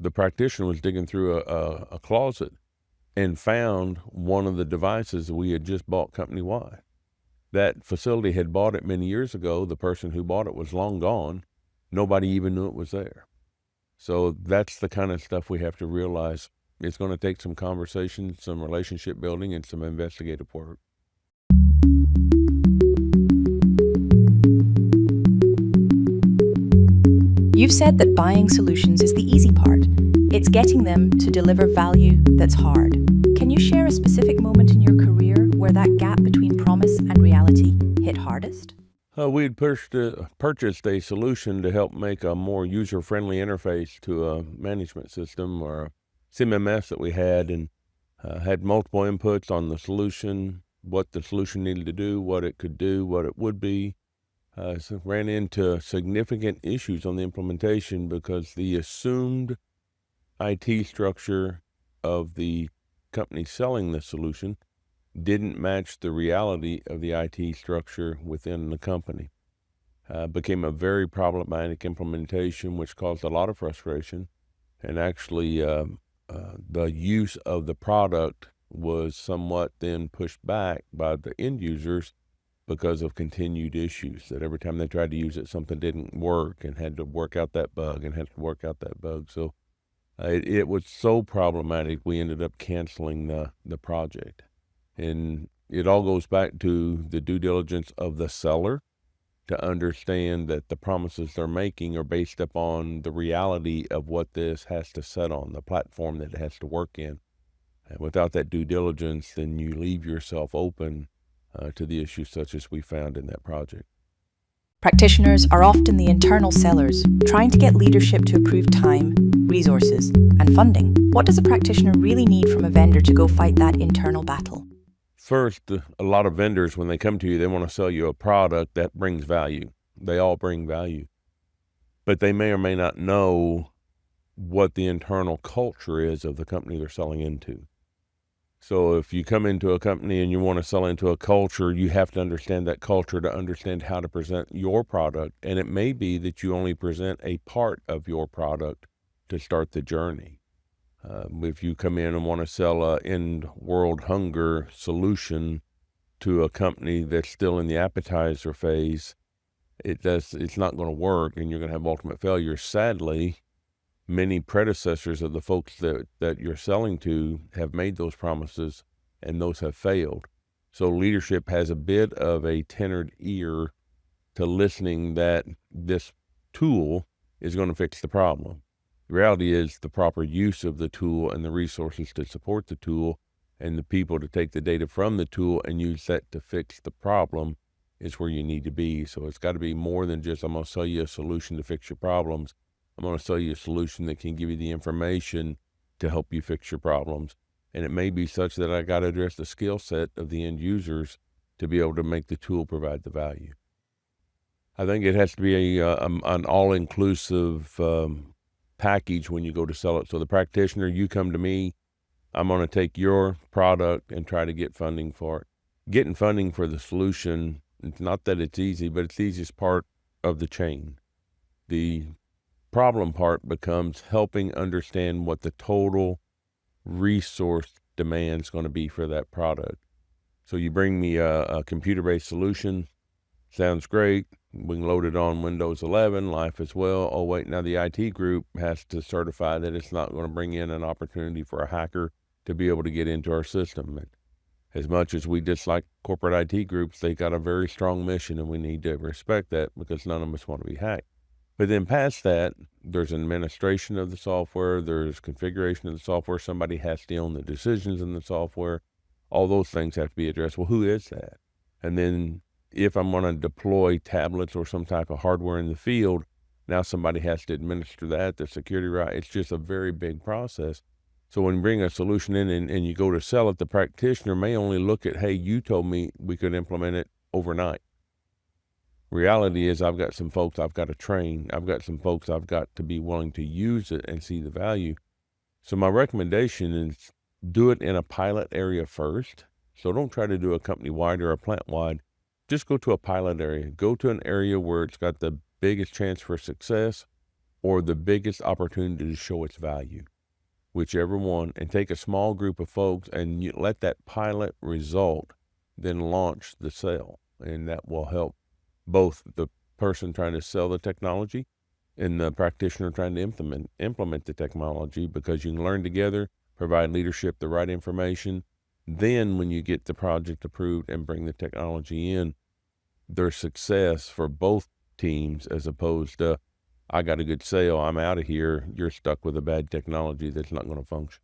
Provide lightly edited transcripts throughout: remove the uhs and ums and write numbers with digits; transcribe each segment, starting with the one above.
the practitioner was digging through a closet and found one of the devices we had just bought company-wide. That facility had bought it many years ago. The person who bought it was long gone. Nobody even knew it was there. So that's the kind of stuff we have to realize. It's going to take some conversation, some relationship building, and some investigative work. You've said that buying solutions is the easy part. It's getting them to deliver value that's hard. Can you share a specific moment in your career where that gap between promise and reality hit hardest? We had purchased a solution to help make a more user-friendly interface to a management system or a CMMS that we had, and had multiple inputs on the solution, what the solution needed to do, what it could do, what it would be. So ran into significant issues on the implementation because the assumed IT structure of the company selling the solution didn't match the reality of the IT structure within the company. Became a very problematic implementation, which caused a lot of frustration. And actually, the use of the product was somewhat then pushed back by the end users because of continued issues, that every time they tried to use it, something didn't work and had to work out that bug and had to work out that bug. So it was so problematic, we ended up canceling the project. And it all goes back to the due diligence of the seller to understand that the promises they're making are based upon the reality of what this has to set on, the platform that it has to work in. And without that due diligence, then you leave yourself open to the issues such as we found in that project. Practitioners are often the internal sellers, trying to get leadership to approve time, resources, and funding. What does a practitioner really need from a vendor to go fight that internal battle? First, a lot of vendors, when they come to you, they want to sell you a product that brings value. They all bring value. But they may or may not know what the internal culture is of the company they're selling into. So if you come into a company and you want to sell into a culture, you have to understand that culture to understand how to present your product. And it may be that you only present a part of your product to start the journey. If you come in and want to sell a end world hunger solution to a company that's still in the appetizer phase, it's not going to work, and you're going to have ultimate failure. Sadly, many predecessors of the folks that you're selling to have made those promises, and those have failed. So leadership has a bit of a tenured ear to listening that this tool is going to fix the problem. The reality is the proper use of the tool and the resources to support the tool and the people to take the data from the tool and use that to fix the problem is where you need to be. So it's got to be more than just, I'm going to sell you a solution to fix your problems. I'm going to sell you a solution that can give you the information to help you fix your problems. And it may be such that I got to address the skill set of the end users to be able to make the tool provide the value. I think it has to be an all-inclusive package when you go to sell it. So the practitioner, you come to me, I'm going to take your product and try to get funding for it. Getting funding for the solution, it's not that it's easy, but it's the easiest part of the chain. The problem part becomes helping understand what the total resource demand is going to be for that product. So you bring me a computer-based solution, sounds great. We can load it on Windows 11, life as well. Oh, wait, now the IT group has to certify that it's not going to bring in an opportunity for a hacker to be able to get into our system. And as much as we dislike corporate IT groups, they got a very strong mission, and we need to respect that because none of us want to be hacked. But then past that, there's administration of the software, there's configuration of the software, somebody has to own the decisions in the software. All those things have to be addressed. Well, who is that? And then if I'm going to deploy tablets or some type of hardware in the field, now somebody has to administer that, the security right. It's just a very big process. So when you bring a solution in and you go to sell it, the practitioner may only look at, hey, you told me we could implement it overnight. Reality is I've got some folks I've got to train. I've got some folks I've got to be willing to use it and see the value. So my recommendation is do it in a pilot area first. So don't try to do a company-wide or a plant-wide. Just go to a pilot area. Go to an area where it's got the biggest chance for success. or the biggest opportunity to show its value, whichever one, and take a small group of folks and you let that pilot result, then launch the sale. And that will help both the person trying to sell the technology and the practitioner trying to implement the technology, because you can learn together, provide leadership the right information. Then when you get the project approved and bring the technology in, there's success for both teams, as opposed to, I got a good sale, I'm out of here, you're stuck with a bad technology that's not going to function.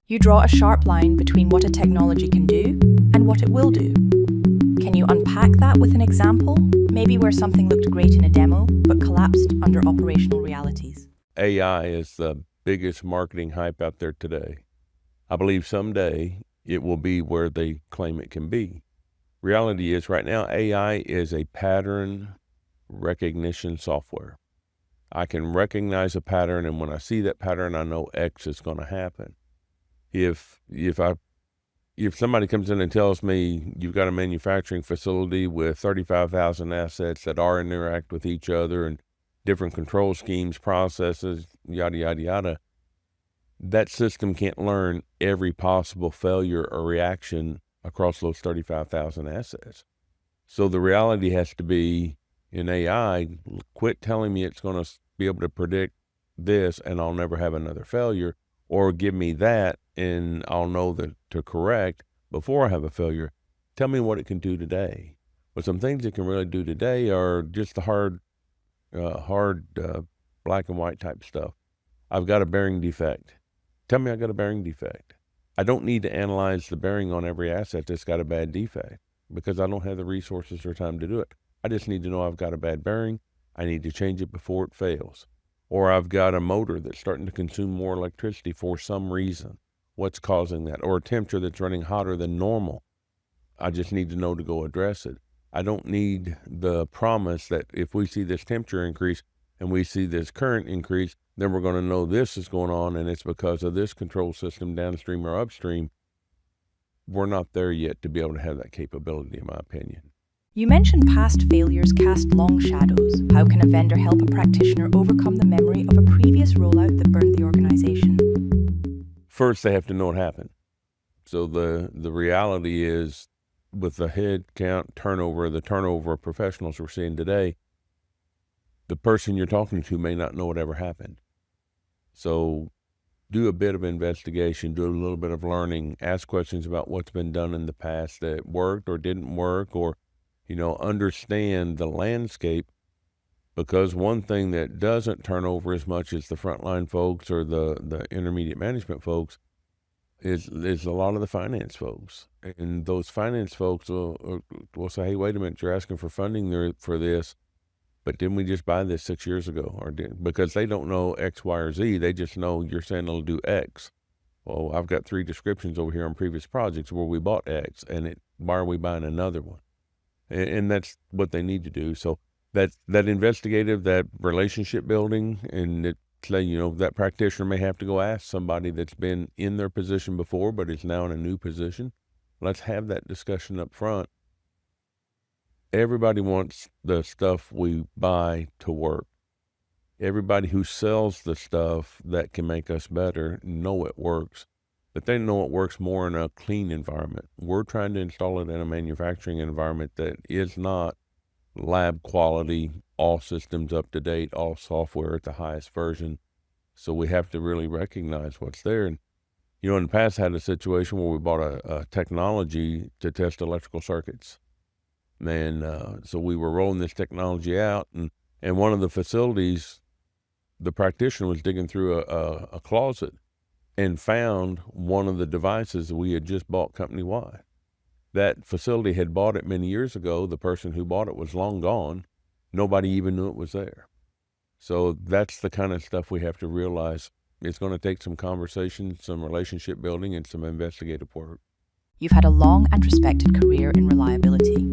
You draw a sharp line between what a technology can do and what it will do. Can you unpack that with an example? Maybe where something looked great in a demo, but collapsed under operational realities. AI is the biggest marketing hype out there today. I believe someday it will be where they claim it can be. Reality is, right now, AI is a pattern recognition software. I can recognize a pattern, and when I see that pattern, I know X is going to happen. If somebody comes in and tells me you've got a manufacturing facility with 35,000 assets that are and interact with each other and different control schemes, processes, yada, yada, yada, that system can't learn every possible failure or reaction across those 35,000 assets. So the reality has to be, in AI, quit telling me it's going to be able to predict this and I'll never have another failure, or give me that and I'll know that to correct before I have a failure. Tell me what it can do today. But some things it can really do today are just the hard black and white type stuff. I've got a bearing defect. Tell me I got a bearing defect. I don't need to analyze the bearing on every asset that's got a bad defect, because I don't have the resources or time to do it. I just need to know I've got a bad bearing. I need to change it before it fails. Or I've got a motor that's starting to consume more electricity for some reason. What's causing that? Or a temperature that's running hotter than normal. I just need to know to go address it. I don't need the promise that if we see this temperature increase and we see this current increase, then we're going to know this is going on and it's because of this control system downstream or upstream. We're not there yet to be able to have that capability, in my opinion. You mentioned past failures cast long shadows. How can a vendor help a practitioner overcome the memory of a previous rollout that burned the organization? First, they have to know what happened. So the reality is, with the head count turnover, the turnover of professionals we're seeing today, the person you're talking to may not know what ever happened. So do a bit of investigation, do a little bit of learning, ask questions about what's been done in the past that worked or didn't work, or understand the landscape, because one thing that doesn't turn over as much as the frontline folks or the intermediate management folks is a lot of the finance folks. And those finance folks will say, hey, wait a minute, you're asking for funding for this, but didn't we just buy this 6 years ago? Because they don't know X, Y, or Z. They just know you're saying it'll do X. Well, I've got 3 descriptions over here on previous projects where we bought X, and why are we buying another one? And that's what they need to do. So that investigative, that relationship building, and that practitioner may have to go ask somebody that's been in their position before but is now in a new position. Let's have that discussion up front. Everybody wants the stuff we buy to work. Everybody who sells the stuff that can make us better know it works, but they know it works more in a clean environment. We're trying to install it in a manufacturing environment that is not lab quality, all systems up to date, all software at the highest version. So we have to really recognize what's there. And, in the past, I had a situation where we bought a technology to test electrical circuits. And so we were rolling this technology out, and one of the facilities, the practitioner was digging through a closet and found one of the devices that we had just bought company-wide. That facility had bought it many years ago. The person who bought it was long gone. Nobody even knew it was there. So that's the kind of stuff we have to realize. It's going to take some conversation, some relationship building, and some investigative work. You've had a long and respected career in reliability.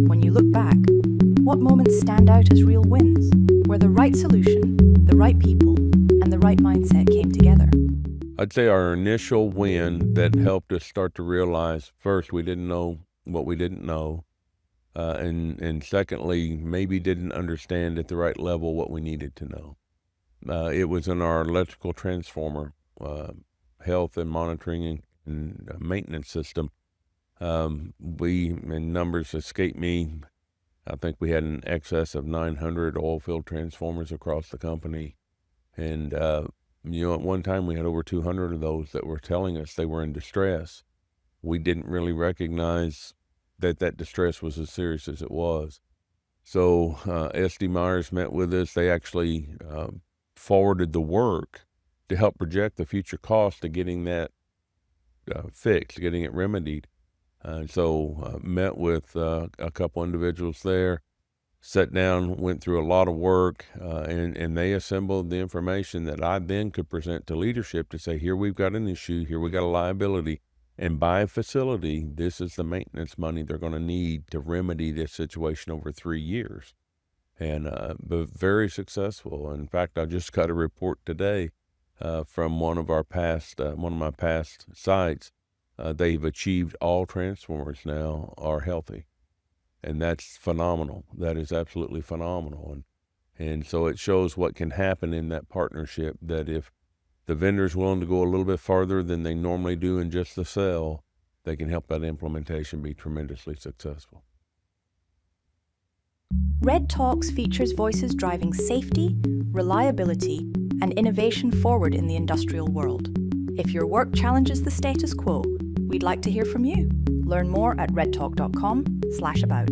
When you look back, what moments stand out as real wins, where the right solution, the right people, and the right mindset came together? I'd say our initial win that helped us start to realize, first, we didn't know what we didn't know, and secondly, maybe didn't understand at the right level what we needed to know. It was in our electrical transformer, health and monitoring and maintenance system. And numbers escape me, I think we had an excess of 900 oil field transformers across the company. And, at one time we had over 200 of those that were telling us they were in distress. We didn't really recognize that distress was as serious as it was. So SD Myers met with us. They actually forwarded the work to help project the future cost of getting that fixed, getting it remedied. So met with a couple individuals there, sat down, went through a lot of work, and they assembled the information that I then could present to leadership to say, here we've got an issue, here we got a liability, and by facility, this is the maintenance money they're going to need to remedy this situation over 3 years. And but very successful. In fact, I just got a report today from one of my past sites. They've achieved all transformers now are healthy. And that's phenomenal. That is absolutely phenomenal. And so it shows what can happen in that partnership, that if the vendor's willing to go a little bit farther than they normally do in just the sell, they can help that implementation be tremendously successful. Red Talks features voices driving safety, reliability, and innovation forward in the industrial world. If your work challenges the status quo, we'd like to hear from you. Learn more at redtalk.com/about.